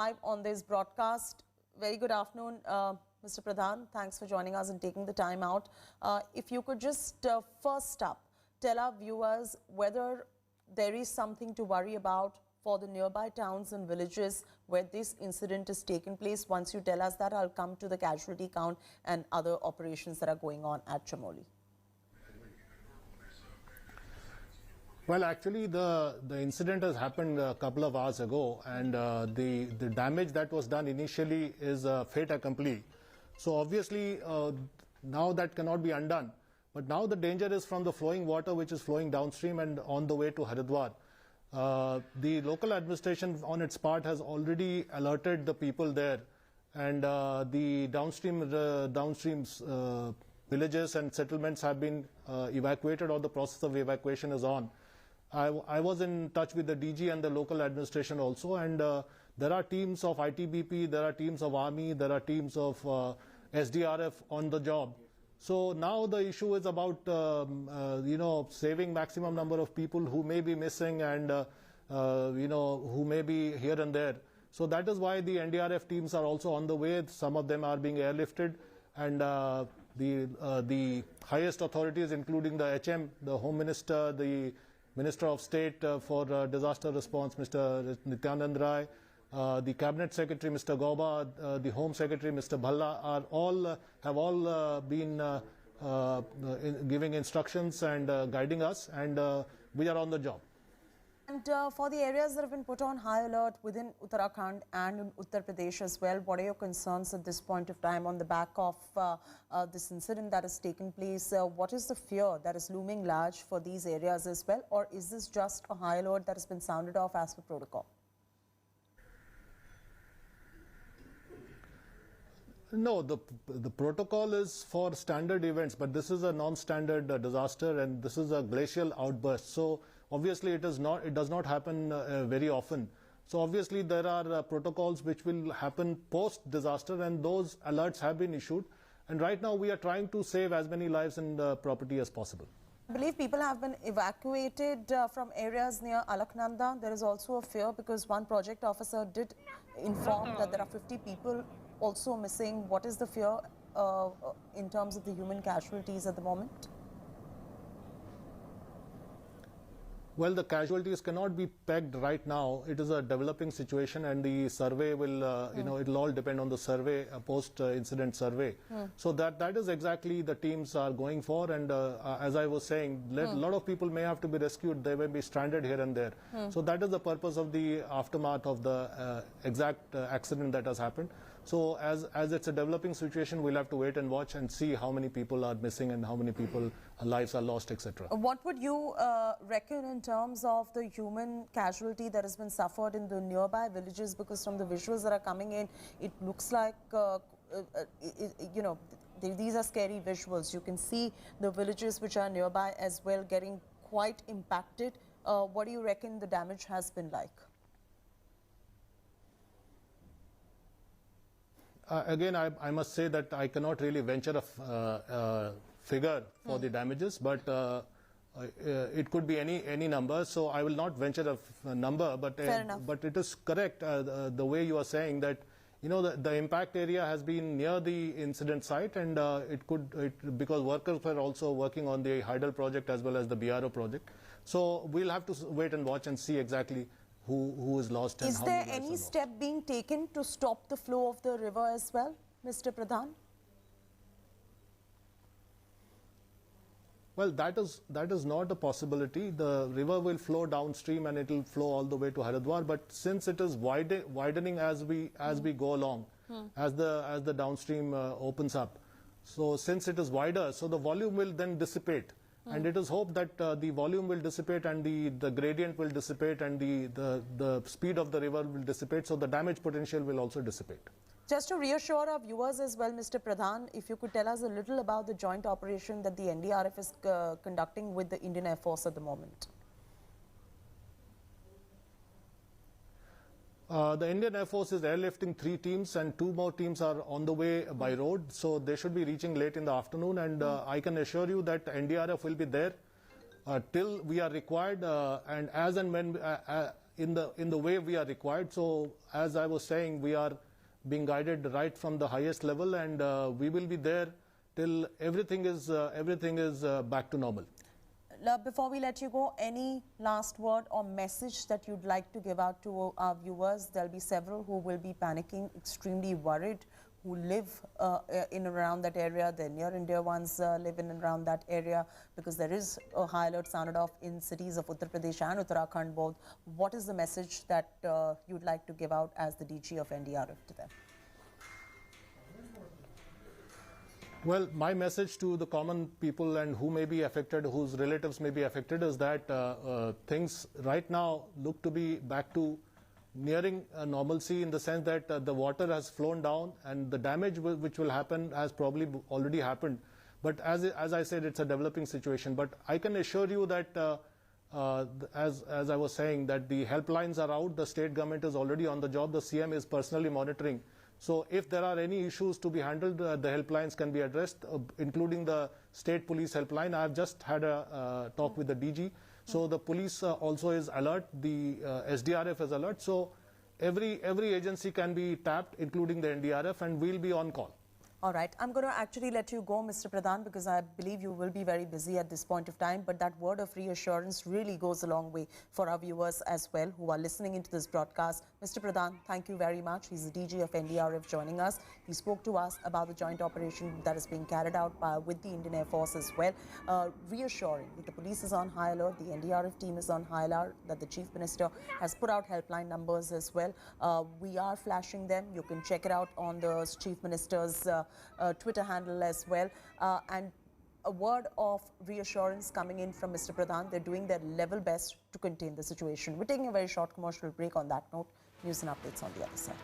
Live on this broadcast. Very good afternoon, Mr. Pradhan. Thanks for joining us and taking the time out. If you could just first up tell our viewers whether there is something to worry about for the nearby towns and villages where this incident has taken place. Once you tell us that, I'll come to the casualty count and other operations that are going on at Chamoli. Well, actually, the incident has happened a couple of hours ago, and the damage that was done initially is fait accompli. So obviously, now that cannot be undone. But now the danger is from the flowing water, which is flowing downstream and on the way to Haridwar. The local administration, on its part, has already alerted the people there, and the downstream villages and settlements have been evacuated, or the process of evacuation is on. I was in touch with the DG and the local administration also, and there are teams of ITBP, there are teams of Army, there are teams of SDRF on the job. So now the issue is about saving maximum number of people who may be missing and who may be here and there. So that is why the NDRF teams are also on the way. Some of them are being airlifted, and the highest authorities, including the HM, the Home Minister, the Minister of State for Disaster Response, Mr. Nityanand Rai, the Cabinet Secretary, Mr. Gauba, the Home Secretary, Mr. Bhalla, have all been giving instructions and guiding us, and we are on the job. And for the areas that have been put on high alert within Uttarakhand and in Uttar Pradesh as well, what are your concerns at this point of time on the back of this incident that has taken place? What is the fear that is looming large for these areas as well, or is this just a high alert that has been sounded off as per protocol? No, the protocol is for standard events, but this is a non-standard disaster, and this is a glacial outburst. So obviously it does not happen very often. So obviously there are protocols which will happen post-disaster, and those alerts have been issued. And right now we are trying to save as many lives and property as possible. I believe people have been evacuated from areas near Alaknanda. There is also a fear because one project officer did inform that there are 50 people also missing. What is the fear in terms of the human casualties at the moment? Well, the casualties cannot be pegged right now. It is a developing situation, and the survey will, it will all depend on the survey, post-incident survey. So that is exactly the teams are going for, and as I was saying, a lot of people may have to be rescued. They may be stranded here and there. So that is the purpose of the aftermath of the exact accident that has happened. So as it's a developing situation, we'll have to wait and watch and see how many people are missing and how many people lives are lost, etc. What would you reckon in terms of the human casualty that has been suffered in the nearby villages? Because from the visuals that are coming in, it looks like, these are scary visuals. You can see the villages which are nearby as well getting quite impacted. What do you reckon the damage has been like? Again, I must say that I cannot really venture a figure for the damages, but it could be any number. So I will not venture a number, but it is correct the way you are saying that the impact area has been near the incident site, and because workers were also working on the Hydel project as well as the BRO project. So we'll have to wait and watch and see exactly who is lost and how many lives are lost. Is there any step being taken to stop the flow of the river as well, Mr. Pradhan? Well, that is not a possibility. The river will flow downstream and it will flow all the way to Haridwar. But since it is widening as we go along, as the downstream opens up, so since it is wider, so the volume will then dissipate. And it is hoped that the volume will dissipate and the gradient will dissipate and the speed of the river will dissipate, so the damage potential will also dissipate. Just to reassure our viewers as well, Mr. Pradhan, if you could tell us a little about the joint operation that the NDRF is conducting with the Indian Air Force at the moment. The Indian Air Force is airlifting 3 teams, and 2 more teams are on the way by road. So they should be reaching late in the afternoon, and I can assure you that NDRF will be there till we are required, and as and when in the way we are required. So as I was saying, we are being guided right from the highest level, and we will be there till everything is back to normal. Before we let you go, any last word or message that you'd like to give out to our viewers? There'll be several who will be panicking, extremely worried, who live in and around that area. Their near and dear ones live in and around that area, because there is a high alert sounded off in cities of Uttar Pradesh and Uttarakhand both. What is the message that you'd like to give out as the DG of NDRF to them? Well, my message to the common people and who may be affected, whose relatives may be affected, is that things right now look to be back to nearing normalcy, in the sense that the water has flown down and the damage which will happen has probably already happened. But as I said, it's a developing situation. But I can assure you that as I was saying, that the helplines are out, the state government is already on the job, the CM is personally monitoring. So if there are any issues to be handled, the helplines can be addressed, including the state police helpline. I have just had a talk with the DG. So the police also is alert, the SDRF is alert. So every agency can be tapped, including the NDRF, and we'll be on call. All right. I'm going to actually let you go, Mr. Pradhan, because I believe you will be very busy at this point of time. But that word of reassurance really goes a long way for our viewers as well who are listening into this broadcast. Mr. Pradhan, thank you very much. He's the DG of NDRF joining us. He spoke to us about the joint operation that is being carried out with the Indian Air Force as well, reassuring that the police is on high alert, the NDRF team is on high alert, that the Chief Minister has put out helpline numbers as well. We are flashing them. You can check it out on the Chief Minister's Twitter handle as well, and a word of reassurance coming in from Mr. Pradhan. They're doing their level best to contain the situation. We're taking a very short commercial break. On that note, news and updates on the other side.